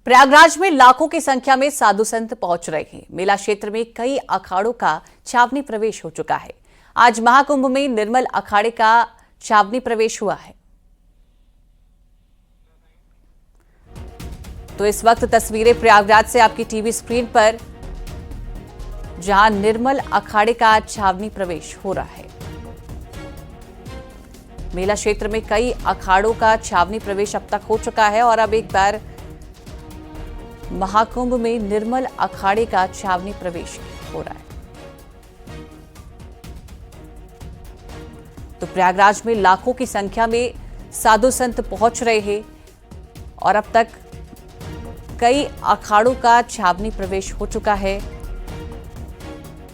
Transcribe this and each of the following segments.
प्रयागराज में लाखों की संख्या में साधु संत पहुंच रहे हैं। मेला क्षेत्र में कई अखाड़ों का छावनी प्रवेश हो चुका है। आज महाकुंभ में निर्मल अखाड़े का छावनी प्रवेश हुआ है। तो इस वक्त तस्वीरें प्रयागराज से आपकी टीवी स्क्रीन पर, जहां निर्मल अखाड़े का छावनी प्रवेश हो रहा है। मेला क्षेत्र में कई अखाड़ों का छावनी प्रवेश अब तक हो चुका है और अब एक बार महाकुंभ में निर्मल अखाड़े का छावनी प्रवेश हो रहा है। तो प्रयागराज में लाखों की संख्या में साधु संत पहुंच रहे हैं और अब तक कई अखाड़ों का छावनी प्रवेश हो चुका है।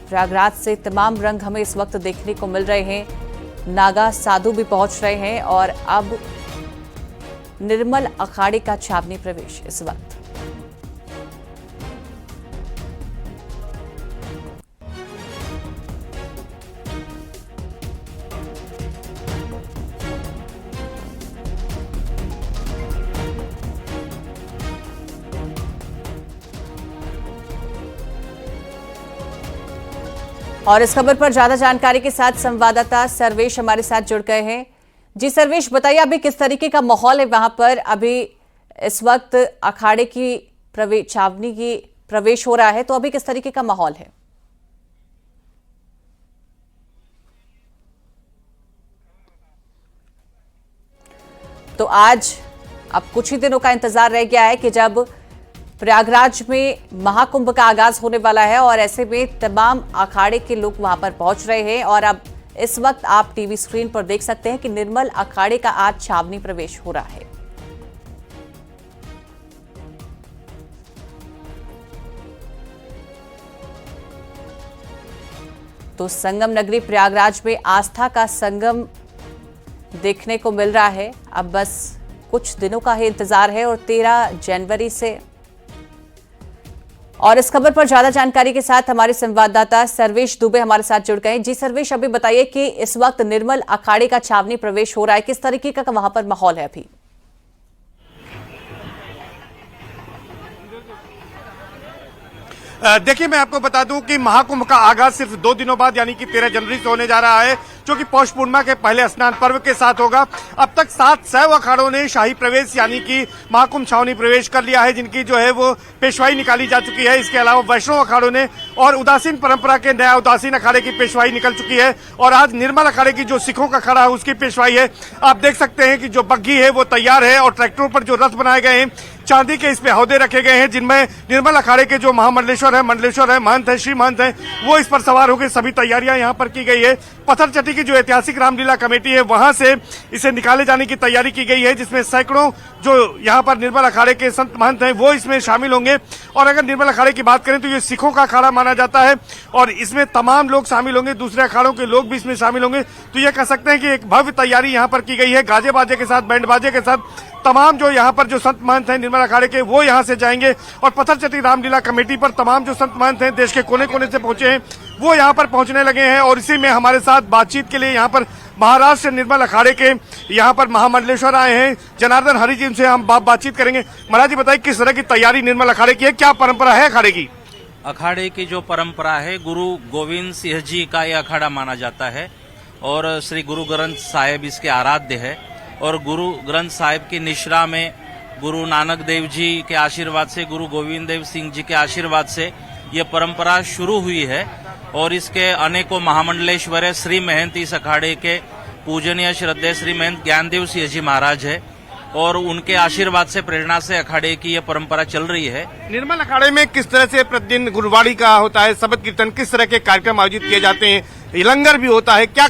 प्रयागराज से तमाम रंग हमें इस वक्त देखने को मिल रहे हैं। नागा साधु भी पहुंच रहे हैं और अब निर्मल अखाड़े का छावनी प्रवेश इस वक्त। और इस खबर पर ज्यादा जानकारी के साथ संवाददाता सर्वेश हमारे साथ जुड़ गए हैं। जी सर्वेश, बताइए अभी किस तरीके का माहौल है वहां पर? अभी इस वक्त अखाड़े की छावनी की प्रवेश हो रहा है, तो अभी किस तरीके का माहौल है? तो आज अब कुछ ही दिनों का इंतजार रह गया है कि जब प्रयागराज में महाकुंभ का आगाज होने वाला है और ऐसे में तमाम अखाड़े के लोग वहां पर पहुंच रहे हैं और अब इस वक्त आप टीवी स्क्रीन पर देख सकते हैं कि निर्मल अखाड़े का आज छावनी प्रवेश हो रहा है। तो संगम नगरी प्रयागराज में आस्था का संगम देखने को मिल रहा है। अब बस कुछ दिनों का ही इंतजार है और 13 जनवरी से। और इस खबर पर ज्यादा जानकारी के साथ हमारे संवाददाता सर्वेश दुबे हमारे साथ जुड़ गए। जी सर्वेश, अभी बताइए कि इस वक्त निर्मल अखाड़े का छावनी प्रवेश हो रहा है, किस तरीके का वहां पर माहौल है अभी? देखिए, मैं आपको बता दूं कि महाकुंभ का आगाज सिर्फ 2 दिनों बाद यानी कि 13 जनवरी से होने जा रहा है, जो कि पौष पूर्णिमा के पहले स्नान पर्व के साथ होगा। अब तक 7 शैव अखाड़ों ने शाही प्रवेश यानी कि महाकुंभ छावनी प्रवेश कर लिया है, जिनकी जो है वो पेशवाई निकाली जा चुकी है। इसके अलावा वैष्णव अखाड़ों ने और उदासीन परंपरा के नया उदासीन अखाड़े की पेशवाई निकल चुकी है और आज निर्मल अखाड़े की जो सिखों का अखाड़ा है उसकी पेशवाई है। आप देख सकते हैं कि जो बग्घी है वो तैयार है और ट्रैक्टरों पर जो रथ बनाए गए हैं, चांदी के इसमें हौदे रखे गए हैं, जिनमें निर्मल अखाड़े के जो महामंडलेश्वर है, महंत है, श्री महंत है, वो इस पर सवार होकर सभी तैयारियां यहां पर की गई है। पत्थरचट्टी की जो ऐतिहासिक रामलीला कमेटी है वहां से इसे निकाले जाने की तैयारी की गई है, जिसमें सैकड़ों जो यहां पर निर्मल अखाड़े के संत महंत हैं वो इसमें शामिल होंगे। और अगर निर्मल अखाड़े की बात करें तो ये सिखों का अखाड़ा माना जाता है और इसमें तमाम लोग शामिल होंगे, दूसरे अखाड़ों के लोग भी इसमें शामिल होंगे। तो ये कह सकते हैं कि एक भव्य तैयारी यहां पर की गई है। गाजे बाजे के साथ, बैंड बाजे के साथ तमाम जो यहाँ पर जो संत महंत हैं निर्मल अखाड़े के, वो यहाँ से जाएंगे और पत्थरचट्टी रामलीला कमेटी पर तमाम जो संत महंत हैं देश के कोने कोने से पहुंचे हैं वो यहाँ पर पहुंचने लगे हैं। और इसी में हमारे साथ बातचीत के लिए यहाँ पर महाराष्ट्र निर्मल अखाड़े के यहाँ पर महामंडलेश्वर आए हैं जनार्दन हरि जी, उनसे हम बातचीत करेंगे। महाराज जी, बताइए किस तरह की तैयारी निर्मल अखाड़े की है, क्या परंपरा है अखाड़े की? अखाड़े की जो परंपरा है, गुरु गोविंद सिंह जी का यह अखाड़ा माना जाता है और श्री गुरु ग्रंथ साहिब इसके आराध्य है। और गुरु ग्रंथ साहिब की निश्रा में गुरु नानक देव जी के आशीर्वाद से, गुरु गोविंद देव सिंह जी के आशीर्वाद से ये परंपरा शुरू हुई है और इसके अनेकों महामंडलेश्वर श्री महंत इस अखाड़े के पूजनीय श्रद्धेय श्री महंत ज्ञानदेव सिंह जी महाराज है और उनके आशीर्वाद से, प्रेरणा से अखाड़े की यह परंपरा चल रही है। निर्मल अखाड़े में किस तरह से प्रतिदिन गुरुवाणी का होता है, शबद कीर्तन, किस तरह के कार्यक्रम आयोजित किए जाते हैं, लंगर भी होता है, क्या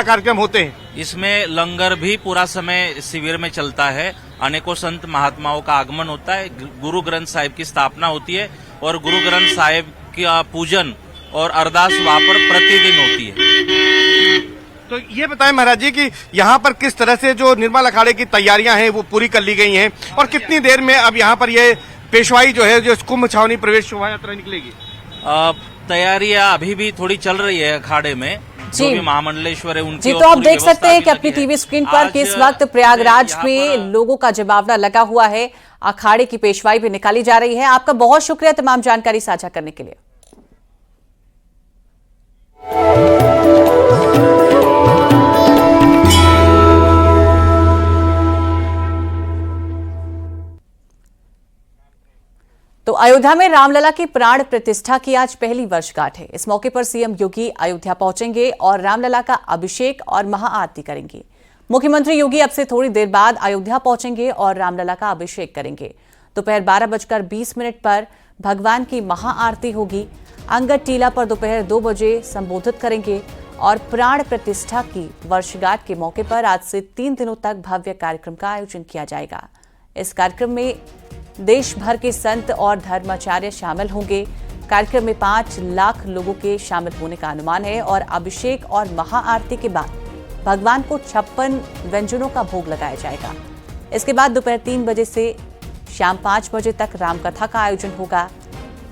कार्यक्रम होते हैं? इसमें लंगर भी पूरा समय शिविर में चलता है। अनेकों संत महात्माओं का आगमन होता है, गुरु ग्रंथ साहिब की स्थापना होती है और गुरु ग्रंथ साहिब का पूजन और अरदास वहां पर प्रतिदिन होती है। तो ये बताएं महाराज जी कि यहाँ पर किस तरह से जो निर्मल अखाड़े की तैयारियां हैं वो पूरी कर ली गई हैं और कितनी देर में अब यहाँ पर ये पेशवाई जो है, जो कुंभ छावनी प्रवेश शोभा यात्रा निकलेगी? तैयारियां अभी भी थोड़ी चल रही है अखाड़े में। जो भी महामंडलेश्वर है उनकी जी, तो आप देख सकते हैं कि अपनी टीवी स्क्रीन पर कि इस वक्त प्रयागराज में लोगों का जमावड़ा लगा हुआ है। अखाड़े की पेशवाई भी निकाली जा रही है। आपका बहुत शुक्रिया तमाम जानकारी साझा करने के लिए। तो अयोध्या में रामलला की प्राण प्रतिष्ठा की आज पहली वर्षगांठ है। इस मौके पर सीएम योगी अयोध्या पहुंचेंगे और रामलला का अभिषेक और महाआरती करेंगे। मुख्यमंत्री योगी अब से थोड़ी देर बाद अयोध्या पहुंचेंगे और रामलला का अभिषेक करेंगे। दोपहर 12:20 पर भगवान की महाआरती होगी। अंगद टीला पर दोपहर 2 बजे संबोधित करेंगे और प्राण प्रतिष्ठा की वर्षगांठ के मौके पर आज से 3 दिनों तक भव्य कार्यक्रम का आयोजन किया जाएगा। इस कार्यक्रम में देश भर के संत और धर्माचार्य शामिल होंगे। कार्यक्रम में 5 लाख लोगों के शामिल होने का अनुमान है और अभिषेक और महाआरती के बाद भगवान को 56 व्यंजनों का भोग लगाया जाएगा। इसके बाद दोपहर 3 बजे से शाम 5 बजे तक रामकथा का आयोजन होगा।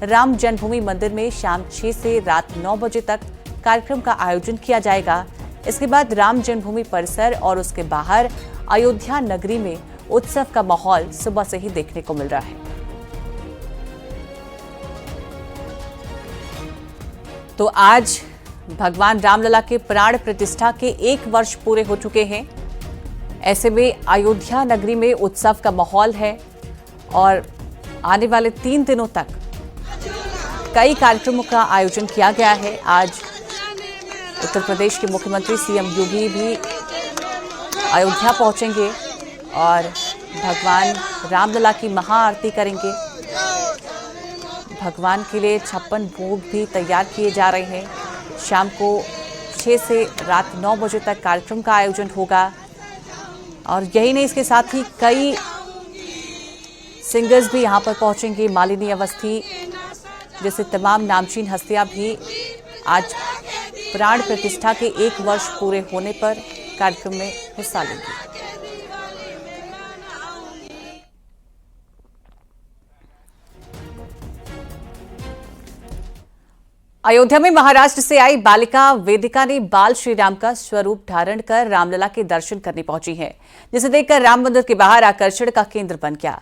राम जन्मभूमि मंदिर में शाम 6 से रात 9 बजे तक कार्यक्रम का आयोजन किया जाएगा। इसके बाद राम जन्मभूमि परिसर और उसके बाहर अयोध्या नगरी में उत्सव का माहौल सुबह से ही देखने को मिल रहा है। तो आज भगवान रामलला के प्राण प्रतिष्ठा के 1 वर्ष पूरे हो चुके हैं। ऐसे में अयोध्या नगरी में उत्सव का माहौल है और आने वाले 3 दिनों तक कई कार्यक्रमों का आयोजन किया गया है। आज उत्तर प्रदेश के मुख्यमंत्री सीएम योगी भी अयोध्या पहुंचेंगे और भगवान रामलला की महाआरती करेंगे। भगवान के लिए 56 भोग भी तैयार किए जा रहे हैं। शाम को 6 से रात 9 बजे तक कार्यक्रम का आयोजन होगा। और यही नहीं, इसके साथ ही कई सिंगर्स भी यहां पर पहुंचेंगे। मालिनी अवस्थी जैसे तमाम नामचीन हस्तियां भी आज प्राण प्रतिष्ठा के 1 वर्ष पूरे होने पर कार्यक्रम में हिस्सा लेंगे। अयोध्या में महाराष्ट्र से आई बालिका वेदिका ने बाल श्री राम का स्वरूप धारण कर रामलला के दर्शन करने पहुंची है, जिसे देखकर राम मंदिर के बाहर आकर्षण का केंद्र बन गया।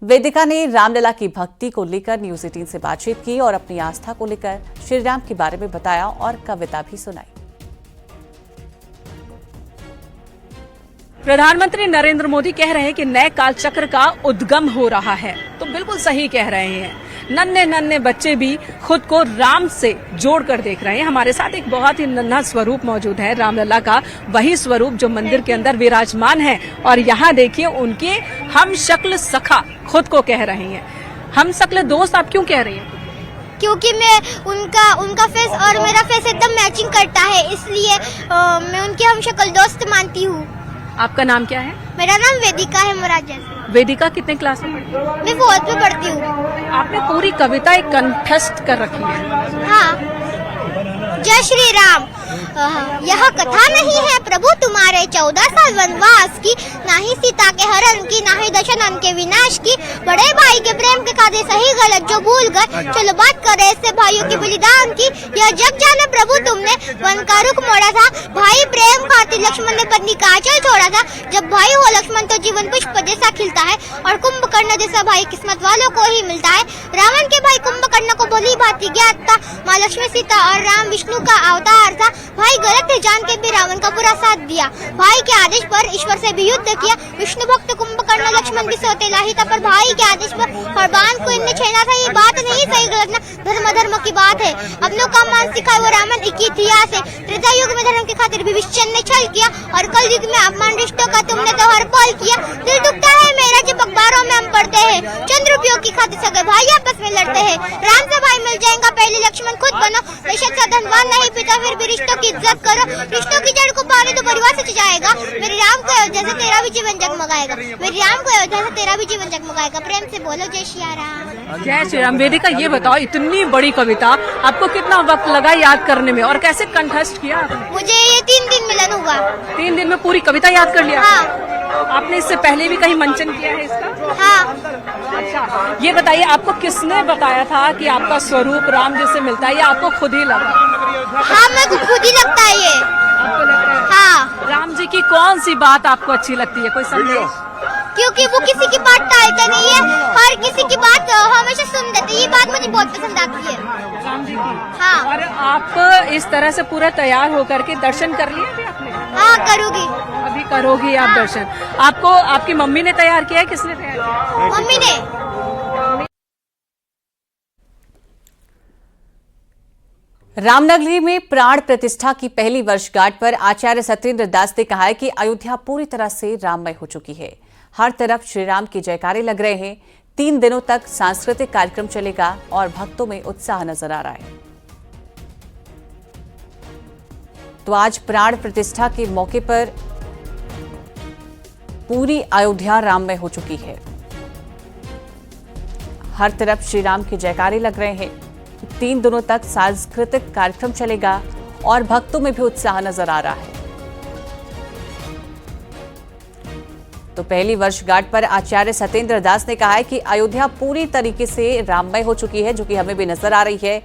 वेदिका ने रामलला की भक्ति को लेकर न्यूज 18 से बातचीत की और अपनी आस्था को लेकर श्री राम के बारे में बताया और कविता भी सुनाई। प्रधानमंत्री नरेंद्र मोदी कह रहे हैं कि नए काल चक्र का उद्गम हो रहा है, तो बिल्कुल सही कह रहे हैं। नन्हे नन्हे बच्चे भी खुद को राम से जोड़कर देख रहे हैं। हमारे साथ एक बहुत ही नन्हा स्वरूप मौजूद है रामलला का, वही स्वरूप जो मंदिर के अंदर विराजमान है। और यहाँ देखिए उनके हम शक्ल सखा खुद को कह रहे हैं। हम शक्ल दोस्त आप क्यों कह रही हैं? क्योंकि मैं उनका फेस और मेरा फेस एकदम मैचिंग करता है, इसलिए मैं उनकी हम शक्ल दोस्त मानती हूँ। आपका नाम क्या है? मेरा नाम वेदिका है मुराद। वेदिका कितने क्लास में पढ़ती है? मैं 4th में पढ़ती हूँ। आपने पूरी कविता एक कंठस्थ कर रखी है। हाँ। जय श्री राम। यह कथा नहीं है प्रभु तुम्हारे 14 साल वनवास की, ना ही सीता के हरण की, ना ही दशरथ के विनाश की। बड़े भाई के प्रेम के खाते सही गलत जो भूल गए, चलो बात करे इससे भाइयों के बलिदान की। यह जग जाने प्रभु तुमने वन का रुख मोड़ा था, भाई प्रेम खातिर लक्ष्मण ने पत्नी का आंचल छोड़ा था। जब भाई हो लक्ष्मण तो जीवन पुष्प जैसा खिलता है, और कुंभकर्ण जैसा भाई किस्मत वालों को ही मिलता है। रावण के भाई कुंभकर्ण को भली भांति ज्ञात था, माँ लक्ष्मी सीता और राम विष्णु का अवतार था। भाई गलत है जान के भी रावण का पूरा साथ दिया, भाई के आदेश पर ईश्वर से भी युद्ध किया। विष्णु भक्त कुंभकर्ण लक्ष्मण भी सोते लाही था, पर भाई के आदेश पर हरबान को इनने छेड़ा था। ये बात नहीं सही गलत ना, धर्म की बात है। अपनों का मान सिखाए वो रावण एक ही इतिहास है। त्रेता युग में धर्म के खातिर विभीषण ने छल किया, और कल युग में अपमान रिश्तों का तुमने तो हर पल किया। दिल दुखता है मेरा जब अखबारों में हम पढ़ते हैं, चंद्र उपयोग की खातिर सगे भाई आपस में लड़ते हैं। राम से भाई मिल जाएगा पहले लक्ष्मण खुद बनो, बेशक धनवान नहीं पिता फिर भी रिश्तों की इज्जत करो। रिश्तों की जड़ को पाने तो परिवार से जाएगा। मेरे राम को अयोध्या से तेरा भी जीवन जगमगाएगा, मेरे राम को अयोध्या से तेरा भी जीवन जगमगाएगा। प्रेम से बोलो जय श्री राम। जय श्री राम। वेदिका ये बताओ, इतनी बड़ी कविता आपको कितना वक्त लगा याद करने में और कैसे कंठस्थ किया आपने? मुझे ये 3 दिन मिलन हुआ। 3 दिन में पूरी कविता याद कर लिया? हाँ। आपने इससे पहले भी कहीं मंचन किया है इसका? हाँ। अच्छा, ये बताइए आपको किसने बताया था कि आपका स्वरूप राम जैसे मिलता है, या आपको खुद ही लगा? हाँ, मेरे को खुद ही लगता है ये। आपको लग रहा है? हाँ। राम जी की कौन सी बात आपको अच्छी लगती है, कोई संदेश? क्योंकि वो किसी की बात टालते नहीं है, हर किसी की बात हमेशा सुन देते हैं। ये बात मुझे बहुत पसंद आती है। राम जी की। हाँ। और आप इस तरह से पूरा तैयार होकर के दर्शन कर लिए थे आपने? हाँ, करूँगी। अभी करोगी आप दर्शन? आपको आपकी मम्मी ने तैयार किया है, किसने तैयार किया? मम्मी ने। रामनगरी में प्राण प्रतिष्ठा की पहली वर्षगांठ पर आचार्य सत्येंद्र दास ने कहा है कि अयोध्या पूरी तरह से राममय हो चुकी है। हर तरफ श्री राम के जयकारे लग रहे हैं। 3 दिनों तक सांस्कृतिक कार्यक्रम चलेगा और भक्तों में उत्साह नजर आ रहा है। तो आज प्राण प्रतिष्ठा के मौके पर पूरी अयोध्या राममय हो चुकी है। हर तरफ श्री राम के जयकारे लग रहे हैं। 3 दिनों तक सांस्कृतिक कार्यक्रम चलेगा और भक्तों में भी उत्साह नजर आ रहा है। तो पहली वर्षगांठ पर आचार्य सत्येंद्र दास ने कहा है कि अयोध्या पूरी तरीके से राममय हो चुकी है, जो कि हमें भी नजर आ रही है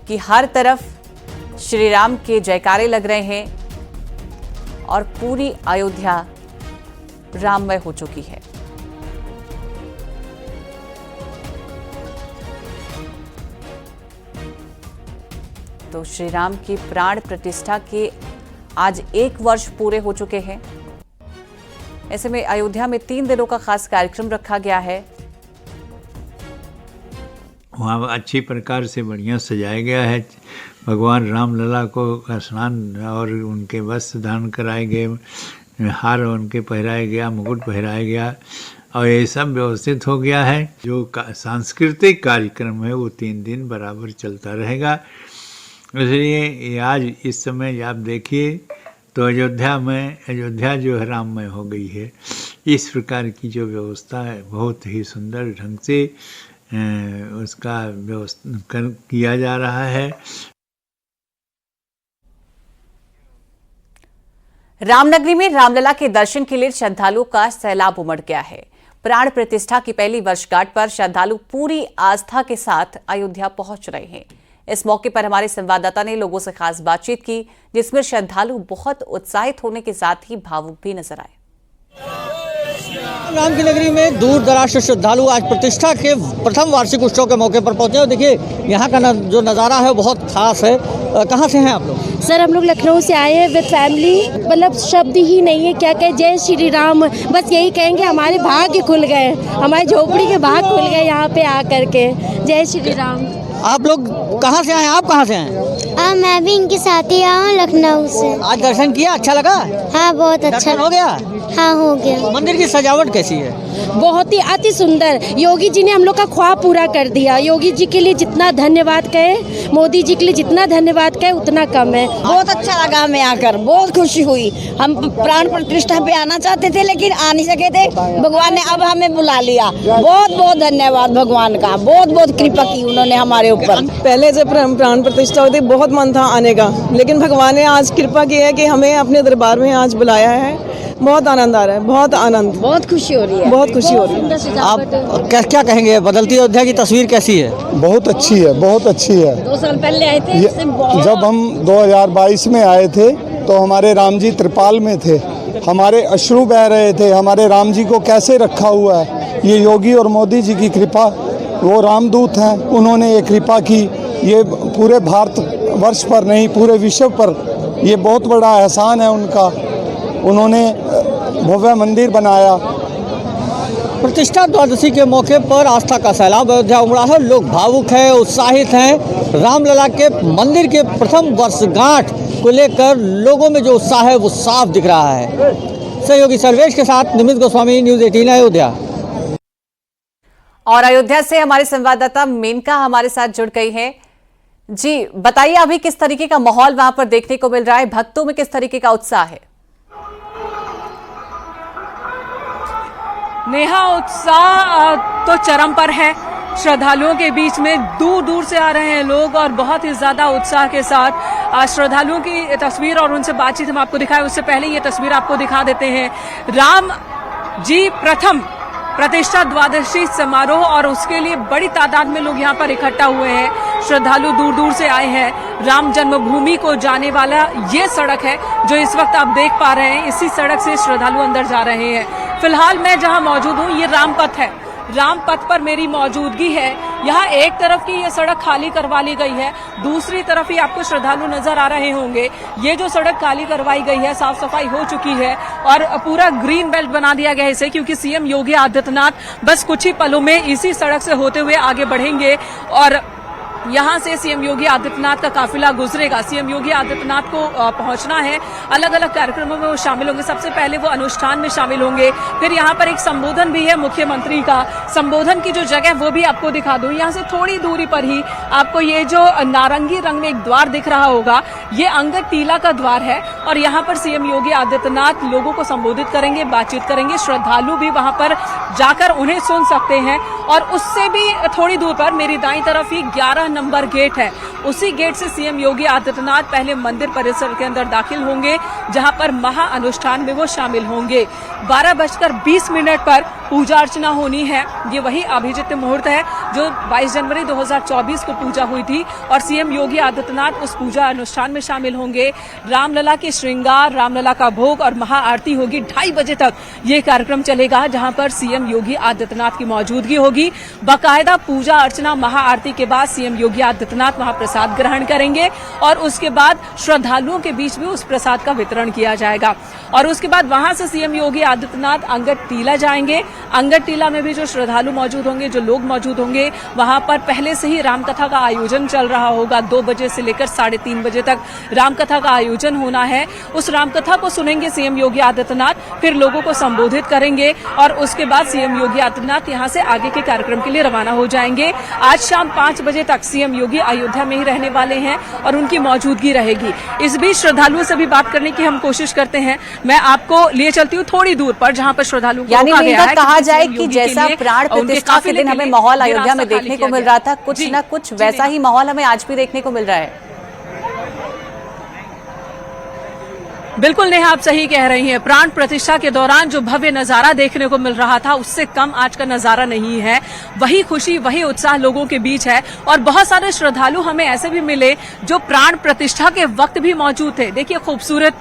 कि हर तरफ श्री राम के जयकारे लग रहे हैं और पूरी अयोध्या राममय हो चुकी है। तो श्री राम की प्राण प्रतिष्ठा के आज 1 वर्ष पूरे हो चुके हैं। ऐसे में अयोध्या में 3 दिनों का खास कार्यक्रम रखा गया है। वहाँ अच्छी प्रकार से बढ़िया सजाया गया है। भगवान रामलला को स्नान और उनके वस्त्र धारण कराए गए, हार उनके पहराया गया, मुकुट पहराया गया और ये सब व्यवस्थित हो गया है। जो सांस्कृतिक कार्यक्रम है वो 3 दिन बराबर चलता रहेगा। इसलिए आज इस समय आप देखिए तो अयोध्या जो है राममय हो गई है। इस प्रकार की जो व्यवस्था है बहुत ही सुंदर ढंग से उसका व्यवस्था किया जा रहा है। रामनगरी में रामलला के दर्शन के लिए श्रद्धालुओं का सैलाब उमड़ गया है। प्राण प्रतिष्ठा की पहली वर्षगांठ पर श्रद्धालु पूरी आस्था के साथ अयोध्या पहुंच रहे हैं। इस मौके पर हमारे संवाददाता ने लोगों से खास बातचीत की, जिसमें श्रद्धालु बहुत उत्साहित होने के साथ ही भावुक भी नजर आए। राम की नगरी में दूर दराज से श्रद्धालु आज प्रतिष्ठा के प्रथम वार्षिक उत्सव के मौके पर पहुंचे। और देखिए यहाँ का जो नज़ारा है बहुत खास है। कहाँ से हैं आप लोग? सर हम लोग लखनऊ से आए हैं विद फैमिली। मतलब शब्द ही नहीं है क्या कहें। जय श्री राम, बस यही कहेंगे। हमारे भाग्य खुल गए, हमारे झोपड़ी के भाग खुल गए यहाँ पे आकर के। जय श्री राम। आप लोग कहाँ से आए? आप कहाँ से आए? मैं भी इनके साथ ही आया हूँ, लखनऊ से। आज दर्शन किया, अच्छा लगा? हाँ, बहुत अच्छा। दर्शन हो गया? हाँ, हो गया। मंदिर की सजावट कैसी है? बहुत ही अति सुंदर। योगी जी ने हम लोग का ख्वाब पूरा कर दिया। योगी जी के लिए जितना धन्यवाद कहे, मोदी जी के लिए जितना धन्यवाद कहे उतना कम है। बहुत अच्छा लगा हमें आकर, बहुत खुशी हुई। हम प्राण प्रतिष्ठा पे आना चाहते थे लेकिन आ नहीं सके थे। भगवान ने अब हमें बुला लिया। बहुत बहुत धन्यवाद भगवान का, बहुत बहुत कृपा की उन्होंने हमारे ऊपर। पहले जब प्राण प्रतिष्ठा हुई थी बहुत मन था आने का, लेकिन भगवान ने आज कृपा की है कि हमें अपने दरबार में आज बुलाया है। बहुत आनंद आ रहा है, बहुत आनंद, बहुत खुशी हो रही है, बहुत खुशी हो रही है। आप क्या कहेंगे? बदलती अयोध्या की तस्वीर कैसी है? बहुत अच्छी है, बहुत अच्छी है। 2 साल पहले आए थे। जब हम 2022 में आए थे तो हमारे राम जी त्रिपाल में थे, हमारे अश्रु बह रहे थे। हमारे राम जी को कैसे रखा हुआ है। ये योगी और मोदी जी की कृपा, वो रामदूत हैं, उन्होंने ये कृपा की। ये पूरे भारत वर्ष पर नहीं, पूरे विश्व पर ये बहुत बड़ा एहसान है उनका। उन्होंने भव्य मंदिर बनाया। प्रतिष्ठा द्वादशी के मौके पर आस्था का सैलाब अयोध्या उमड़ा है। लोग भावुक हैं, उत्साहित हैं। रामलला के मंदिर के प्रथम वर्षगांठ को लेकर लोगों में जो उत्साह है वो साफ दिख रहा है। सहयोगी सर्वेश के साथ निमित गोस्वामी, न्यूज़ 18 अयोध्या। और अयोध्या से हमारे संवाददाता मेनका हमारे साथ जुड़ गई हैं। जी बताइए, अभी किस तरीके का माहौल वहां पर देखने को मिल रहा है? भक्तों में किस तरीके का उत्साह है? नेहा, उत्साह तो चरम पर है। श्रद्धालुओं के बीच में दूर दूर से आ रहे हैं लोग और बहुत ही ज्यादा उत्साह के साथ श्रद्धालुओं की तस्वीर और उनसे बातचीत हम आपको दिखाएं। उससे पहले ये तस्वीर आपको दिखा देते हैं। राम जी प्रथम प्रतिष्ठा द्वादशी समारोह और उसके लिए बड़ी तादाद में लोग यहाँ पर इकट्ठा हुए हैं। श्रद्धालु दूर दूर से आए हैं। राम जन्मभूमि को जाने वाला ये सड़क है जो इस वक्त आप देख पा रहे हैं। इसी सड़क से श्रद्धालु अंदर जा रहे हैं। फिलहाल मैं जहां मौजूद हूं ये रामपथ है। रामपथ पर मेरी मौजूदगी है। यहाँ एक तरफ की ये सड़क खाली करवा ली गई है, दूसरी तरफ ही आपको श्रद्धालु नजर आ रहे होंगे। ये जो सड़क खाली करवाई गई है, साफ सफाई हो चुकी है और पूरा ग्रीन बेल्ट बना दिया गया है इसे, क्योंकि सीएम योगी आदित्यनाथ बस कुछ ही पलों में इसी सड़क से होते हुए आगे बढ़ेंगे और यहाँ से सीएम योगी आदित्यनाथ का काफिला गुजरेगा। सीएम योगी आदित्यनाथ को पहुंचना है, अलग अलग कार्यक्रमों में वो शामिल होंगे। सबसे पहले वो अनुष्ठान में शामिल होंगे, फिर यहाँ पर एक संबोधन भी है मुख्यमंत्री का। संबोधन की जो जगह वो भी आपको दिखा दूं। यहाँ से थोड़ी दूरी पर ही आपको ये जो नारंगी रंग में एक द्वार दिख रहा होगा, ये अंगद टीला का द्वार है और यहाँ पर सीएम योगी आदित्यनाथ लोगों को संबोधित करेंगे, बातचीत करेंगे। श्रद्धालु भी वहां पर जाकर उन्हें सुन सकते हैं और उससे भी थोड़ी दूर पर मेरी दाईं तरफ ही 11 नंबर गेट है। उसी गेट से सीएम योगी आदित्यनाथ पहले मंदिर परिसर के अंदर दाखिल होंगे, जहां पर महा अनुष्ठान में वो शामिल होंगे। 12:20 पर पूजा अर्चना होनी है। ये वही अभिजित मुहूर्त है जो 22 जनवरी 2024 को पूजा हुई थी और सीएम योगी आदित्यनाथ उस पूजा अनुष्ठान में शामिल होंगे। रामलला के श्रृंगार, रामलला का भोग और महाआरती होगी। 2:30 बजे तक ये कार्यक्रम चलेगा, जहां पर सीएम योगी आदित्यनाथ की मौजूदगी होगी। बाकायदा पूजा अर्चना महाआरती के बाद सीएम योगी आदित्यनाथ वहां प्रसाद ग्रहण करेंगे और उसके बाद श्रद्धालुओं के बीच में उस प्रसाद का वितरण किया जाएगा और उसके बाद वहां से सीएम योगी आदित्यनाथ अंगद टीला जाएंगे। अंगद टीला में भी जो श्रद्धालु मौजूद होंगे, जो लोग मौजूद होंगे, वहां पर पहले से ही रामकथा का आयोजन चल रहा होगा। 2 बजे से लेकर 3:30 बजे तक रामकथा का आयोजन होना है। उस रामकथा को सुनेंगे सीएम योगी आदित्यनाथ, फिर लोगों को संबोधित करेंगे और उसके बाद सीएम योगी आदित्यनाथ यहां से आगे के कार्यक्रम के लिए रवाना हो जाएंगे। आज शाम 5 बजे तक सीएम योगी अयोध्या में ही रहने वाले हैं और उनकी मौजूदगी रहेगी। इस बीच श्रद्धालुओं से भी बात करने की हम कोशिश करते हैं। मैं आपको लिए चलती हूँ थोड़ी दूर पर, जहां पर श्रद्धालुओं को यानी रोका गया है। कहा जाए कि जैसा प्राण प्रतिष्ठा के दिन हमें माहौल अयोध्या में देखने को मिल रहा था, कुछ न कुछ वैसा ही माहौल हमें आज भी देखने को मिल रहा है। बिल्कुल नेहा, आप सही कह रही हैं। प्राण प्रतिष्ठा के दौरान जो भव्य नजारा देखने को मिल रहा था, उससे कम आज का नजारा नहीं है। वही खुशी, वही उत्साह लोगों के बीच है और बहुत सारे श्रद्धालु हमें ऐसे भी मिले जो प्राण प्रतिष्ठा के वक्त भी मौजूद थे। देखिए, खूबसूरत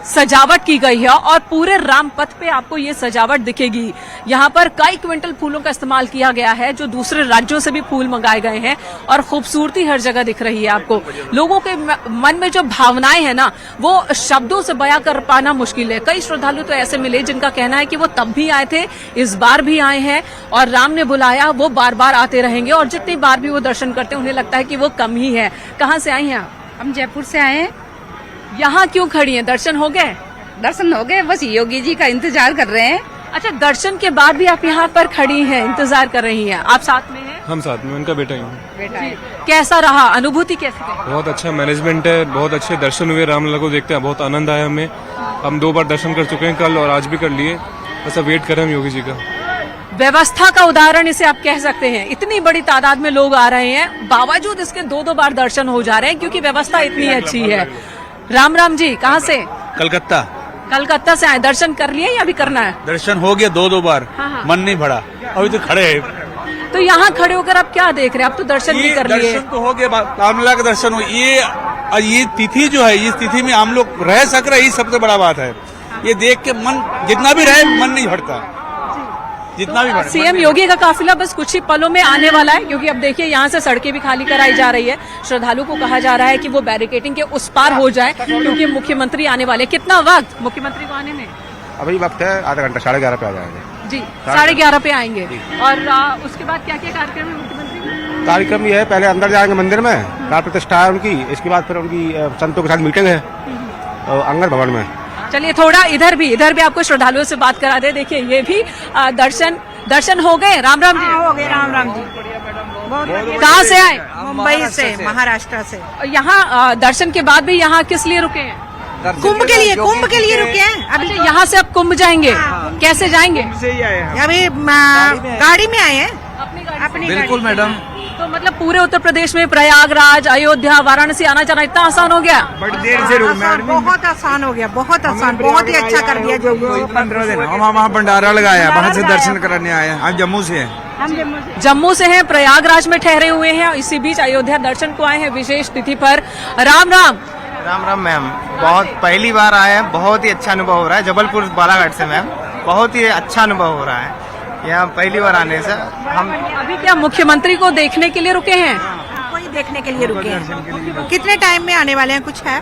सजावट की गई है और पूरे रामपथ पे आपको ये सजावट दिखेगी। यहाँ पर कई क्विंटल फूलों का इस्तेमाल किया गया है, जो दूसरे राज्यों से भी फूल मंगाए गए हैं और खूबसूरती हर जगह दिख रही है आपको। लोगों के मन में जो भावनाएं हैं ना, वो शब्दों से बयां कर पाना मुश्किल है। कई श्रद्धालु तो ऐसे मिले जिनका कहना है कि वो तब भी आए थे, इस बार भी आए हैं और राम ने बुलाया, वो बार बार आते रहेंगे और जितनी बार भी वो दर्शन करते हैं उन्हें लगता है कि वो कम ही है। कहाँ से आई हैं आप? हम जयपुर से आए हैं। यहाँ क्यों खड़ी हैं? दर्शन हो गए? दर्शन हो गए, बस योगी जी का इंतजार कर रहे हैं। अच्छा, दर्शन के बाद भी आप यहाँ पर खड़ी हैं, इंतजार कर रही हैं। आप साथ में हैं? हम साथ में, उनका बेटा ही हूँ। बेटा है। कैसा रहा अनुभूति? कैसी? बहुत अच्छा मैनेजमेंट है, बहुत अच्छे दर्शन हुए। रामलला को देखते हैं, बहुत आनंद आया हमें। हम 2 बार दर्शन कर चुके हैं, कल और आज भी कर लिए। बस अब वेट करें हम योगी जी का। व्यवस्था का उदाहरण इसे आप कह सकते हैं। इतनी बड़ी तादाद में लोग आ रहे हैं, बावजूद इसके 2-2 बार दर्शन हो जा रहे हैं, क्योंकि व्यवस्था इतनी अच्छी है। राम राम जी, कहाँ से? कलकत्ता। कलकत्ता से आए। दर्शन कर लिए या अभी करना है? दर्शन हो गया 2 बार। हाँ। मन नहीं भरा, अभी तो खड़े हैं। तो यहाँ खड़े होकर आप क्या देख रहे हैं? आप तो दर्शन भी कर लिए। दर्शन तो हो गया, रामलला का दर्शन हो। ये तिथि जो है, इस तिथि में हम लोग रह सक रहे, ये सबसे बड़ा बात है। ये देख के मन जितना भी रहे, मन नहीं भरता, जितना भी। सीएम योगी का काफिला बस कुछ ही पलों में आने वाला है, क्योंकि अब देखिए यहाँ से सड़कें भी खाली कराई जा रही है। श्रद्धालु को कहा जा रहा है कि वो बैरिकेडिंग के उस पार हो जाए, क्योंकि मुख्यमंत्री आने वाले। कितना वक्त मुख्यमंत्री को आने में? अभी वक्त है आधा घंटा, 11:30 पे आ जाएंगे जी। 11:30 पे आएंगे। और उसके बाद क्या क्या कार्यक्रम है मुख्यमंत्री का? कार्यक्रम ये है, पहले अंदर जाएंगे मंदिर में, प्राण प्रतिष्ठा है उनकी। इसके बाद फिर उनकी संतों के साथ मीटिंग है अंगद भवन में। चलिए थोड़ा इधर भी आपको श्रद्धालुओं से बात करा दे। देखिए, ये भी दर्शन हो गए। राम राम जी। हो गए, राम राम जी। कहाँ से आए? मुंबई से, महाराष्ट्र से। यहाँ दर्शन के बाद भी यहाँ किस लिए रुके हैं? कुंभ के लिए रुके हैं। अभी यहाँ से अब कुंभ जाएंगे? कैसे जाएंगे? अभी गाड़ी में आए हैं, अपनी बिल्कुल मैडम। तो मतलब पूरे उत्तर प्रदेश में प्रयागराज, अयोध्या, वाराणसी आना जाना इतना आसान हो गया? बड़ी देर से बहुत आसान हो गया, बहुत आसान, बहुत ही अच्छा कर दिया जो। 15 दिन हम वहाँ भंडारा लगाया, वहाँ से दर्शन करने आए हैं। हम जम्मू से हैं। जम्मू से हैं, प्रयागराज में ठहरे हुए हैं। इसी बीच अयोध्या दर्शन को आए हैं विशेष तिथि पर। राम राम। राम राम मैम, बहुत पहली बार आए हैं, बहुत ही अच्छा अनुभव हो रहा है। जबलपुर बालाघाट से मैम। बहुत ही अच्छा अनुभव हो रहा है यहाँ पहली बार आने से। हम अभी क्या मुख्यमंत्री को देखने के लिए रुके हैं? कोई देखने के लिए रुके हैं। कितने टाइम में आने वाले हैं, कुछ है?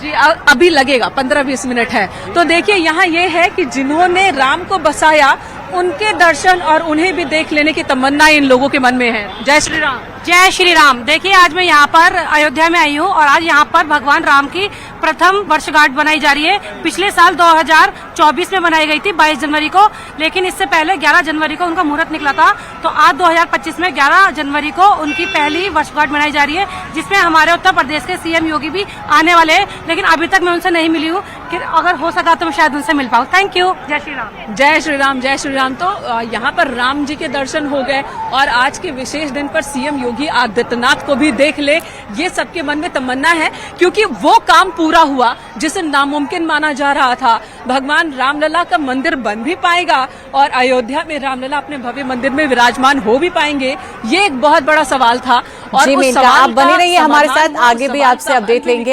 जी अभी लगेगा 15-20 मिनट है। तो देखिए यहाँ ये है कि जिन्होंने राम को बसाया उनके दर्शन और उन्हें भी देख लेने की तमन्ना इन लोगों के मन में है। जय श्री राम। जय श्री राम। देखिए आज मैं यहाँ पर अयोध्या में आई हूँ और आज यहाँ पर भगवान राम की प्रथम वर्षगांठ बनाई जा रही है। पिछले साल 2024 में बनाई गई थी 22 जनवरी को, लेकिन इससे पहले 11 जनवरी को उनका मुहूर्त निकला था। तो आज 2025 में 11 जनवरी को उनकी पहली वर्षगांठ मनाई जा रही है, जिसमें हमारे उत्तर प्रदेश के सीएम योगी भी आने वाले हैं, लेकिन अभी तक मैं उनसे नहीं मिली हूँ। कि अगर हो सका तो मैं शायद उनसे मिल पाऊँ। Thank you. जय श्री राम। जय श्री राम। जय श्री राम। तो यहाँ पर राम जी के दर्शन हो गए और आज के विशेष दिन पर सीएम योगी आदित्यनाथ को भी देख ले, ये सबके मन में तमन्ना है, क्योंकि वो काम पूरा हुआ जिसे नामुमकिन माना जा रहा था। भगवान रामलला का मंदिर बन भी पाएगा और अयोध्या में रामलला अपने भव्य मंदिर में विराजमान हो भी पाएंगे, ये एक बहुत बड़ा सवाल था। और जी मेनका, आप बने रहिए हमारे साथ, आगे भी आपसे अपडेट लेंगे।